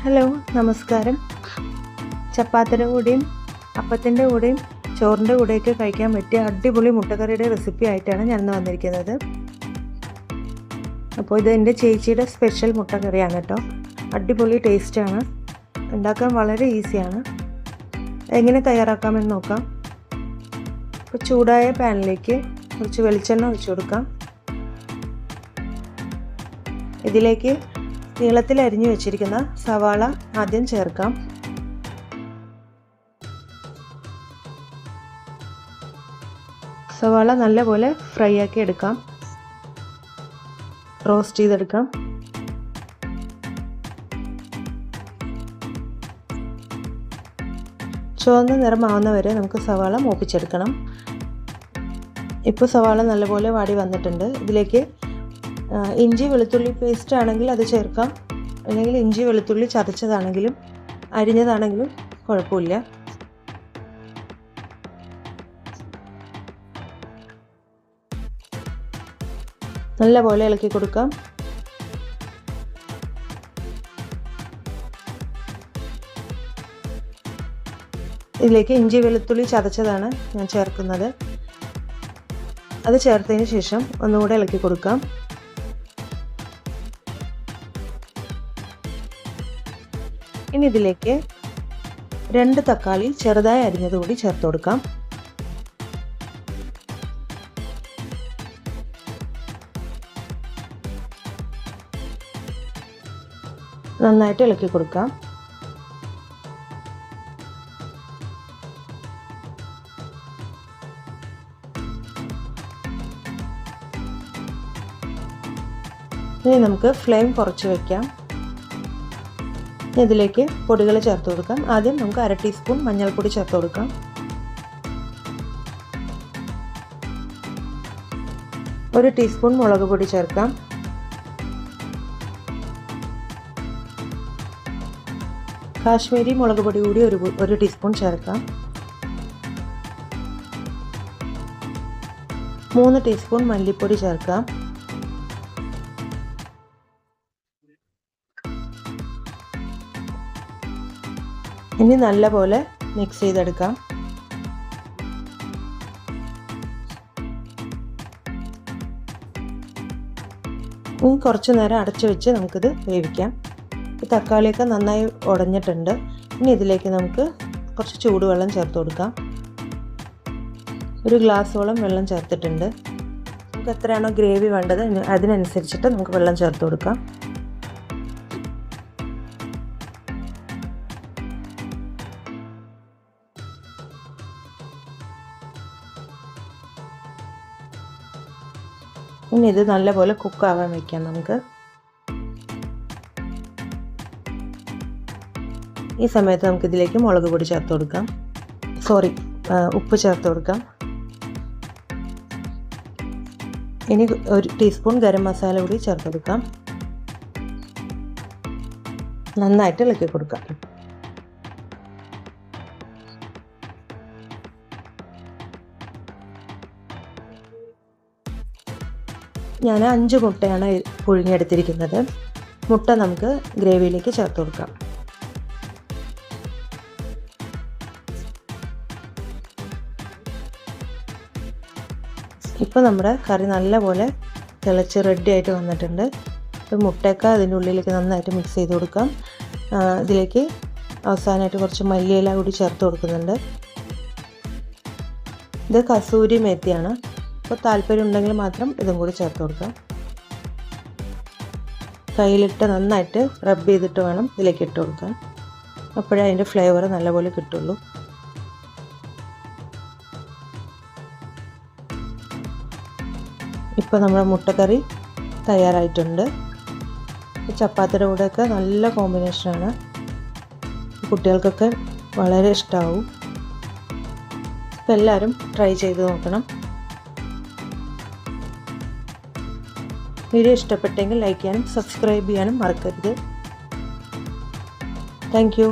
Hello, നമസ്കാരം. ചപ്പാത്തിയുടെ കൂടെയും അപ്പത്തിൻ്റെ കൂടെയും ചോറിൻ്റെ കൂടെയൊക്കെ കഴിക്കാൻ പറ്റിയ അടിപൊളി മുട്ടക്കറിയുടെ റെസിപ്പി ആയിട്ടാണ് ഞാനിന്ന് വന്നിരിക്കുന്നത്. അപ്പോൾ ഇത് എൻ്റെ ചേച്ചിയുടെ സ്പെഷ്യൽ മുട്ടക്കറിയാണ് കേട്ടോ. അടിപൊളി ടേസ്റ്റാണ്, ഉണ്ടാക്കാൻ വളരെ ഈസിയാണ്. എങ്ങനെ തയ്യാറാക്കാമെന്ന് നോക്കാം. അപ്പോൾ ചൂടായ പാനിലേക്ക് കുറച്ച് വെളിച്ചെണ്ണ ഒഴിച്ചു കൊടുക്കാം. ഇതിലേക്ക് നീളത്തിൽ അരിഞ്ഞു വെച്ചിരിക്കുന്ന സവാള ആദ്യം ചേർക്കാം. സവാള നല്ലപോലെ ഫ്രൈ ആക്കി എടുക്കാം, റോസ്റ്റ് ചെയ്തെടുക്കാം. ചുവന്ന നിറമാവുന്ന വരെ നമുക്ക് സവാള മൂപ്പിച്ചെടുക്കണം. ഇപ്പോൾ സവാള നല്ലപോലെ വാടി വന്നിട്ടുണ്ട്. ഇതിലേക്ക് ഇഞ്ചി വെളുത്തുള്ളി പേസ്റ്റ് ആണെങ്കിൽ അത് ചേർക്കാം, അല്ലെങ്കിൽ ഇഞ്ചി വെളുത്തുള്ളി ചതച്ചതാണെങ്കിലും അരിഞ്ഞതാണെങ്കിലും കുഴപ്പമില്ല. നല്ലപോലെ ഇളക്കി കൊടുക്കാം. ഇതിലേക്ക് ഇഞ്ചി വെളുത്തുള്ളി ചതച്ചതാണ് ഞാൻ ചേർക്കുന്നത്. അത് ചേർത്തതിന് ശേഷം ഒന്നുകൂടെ ഇളക്കി കൊടുക്കാം. ഇനി ഇതിലേക്ക് 2 തക്കാളി ചെറുതായി അരിഞ്ഞത് കൂടി ചേർത്ത് കൊടുക്കാം. നന്നായിട്ട് ഇളക്കി കൊടുക്കാം. ഇനി നമുക്ക് ഫ്ലെയിം കുറച്ച് വയ്ക്കാം. ഇതിലേക്ക് പൊടികൾ ചേർത്ത് കൊടുക്കാം. ആദ്യം നമുക്ക് 1/2 ടീസ്പൂൺ മഞ്ഞൾപ്പൊടി ചേർത്ത് കൊടുക്കാം. 1 ടീസ്പൂൺ മുളക് പൊടി ചേർക്കാം. കാശ്മീരി മുളക് പൊടി കൂടി 1 ടീസ്പൂൺ ചേർക്കാം. 3 ടീസ്പൂൺ മല്ലിപ്പൊടി ചേർക്കാം. ഇനി നല്ലപോലെ മിക്സ് ചെയ്തെടുക്കാം. ഇനി കുറച്ച് നേരം അടച്ചു വെച്ച് നമുക്കിത് വേവിക്കാം. തക്കാളിയൊക്കെ നന്നായി ഉടഞ്ഞിട്ടുണ്ട്. ഇനി ഇതിലേക്ക് നമുക്ക് കുറച്ച് ചൂടുവെള്ളം ചേർത്ത് കൊടുക്കാം. 1 ഗ്ലാസ്സോളം വെള്ളം ചേർത്തിട്ടുണ്ട്. നമുക്ക് എത്രയാണോ ഗ്രേവി വേണ്ടത് അതിനനുസരിച്ചിട്ട് നമുക്ക് വെള്ളം ചേർത്ത് കൊടുക്കാം. ഇനി ഇത് നല്ലപോലെ കുക്കാവാൻ വയ്ക്കാം നമുക്ക്. ഈ സമയത്ത് നമുക്കിതിലേക്ക് മുളക് പൊടി ചേർത്ത് കൊടുക്കാം. ഉപ്പ് ചേർത്ത് കൊടുക്കാം. ഇനി 1 ടീസ്പൂൺ ഗരം മസാല കൂടി ചേർത്ത് കൊടുക്കാം. നന്നായിട്ട് ഇളക്കി കൊടുക്കാം. ഞാൻ 5 മുട്ടയാണ് പുഴുങ്ങിയെടുത്തിരിക്കുന്നത്. മുട്ട നമുക്ക് ഗ്രേവിയിലേക്ക് ചേർത്ത് കൊടുക്കാം. ഇപ്പോൾ നമ്മുടെ കറി നല്ലപോലെ തിളച്ച് റെഡി ആയിട്ട് വന്നിട്ടുണ്ട്. ഇപ്പോൾ മുട്ടയൊക്കെ അതിൻ്റെ ഉള്ളിലേക്ക് നന്നായിട്ട് മിക്സ് ചെയ്ത് കൊടുക്കാം. ഇതിലേക്ക് അവസാനമായിട്ട് കുറച്ച് മല്ലിയില കൂടി ചേർത്ത് കൊടുക്കുന്നുണ്ട്. ഇത് കസൂരി മേത്തിയാണ്. അപ്പോൾ താല്പര്യം ഉണ്ടെങ്കിൽ മാത്രം ഇതും കൂടി ചേർത്ത് കൊടുക്കാം. കയ്യിലിട്ട് നന്നായിട്ട് റബ്ബ് ചെയ്തിട്ട് വേണം ഇതിലേക്ക് ഇട്ട് കൊടുക്കാൻ. അപ്പോഴേ അതിൻ്റെ ഫ്ലേവർ നല്ലപോലെ കിട്ടുള്ളൂ. ഇപ്പോൾ നമ്മുടെ മുട്ടക്കറി തയ്യാറായിട്ടുണ്ട്. ചപ്പാത്തിയുടെ കൂടെയൊക്കെ നല്ല കോമ്പിനേഷനാണ്. കുട്ടികൾക്കൊക്കെ വളരെ ഇഷ്ടമാവും. അപ്പോൾ എല്ലാവരും ട്രൈ ചെയ്ത് നോക്കണം. വീഡിയോ ഇഷ്ടപ്പെട്ടെങ്കിൽ ലൈക്ക് ചെയ്യാനും സബ്സ്ക്രൈബ് ചെയ്യാനും മറക്കരുത്. Thank you.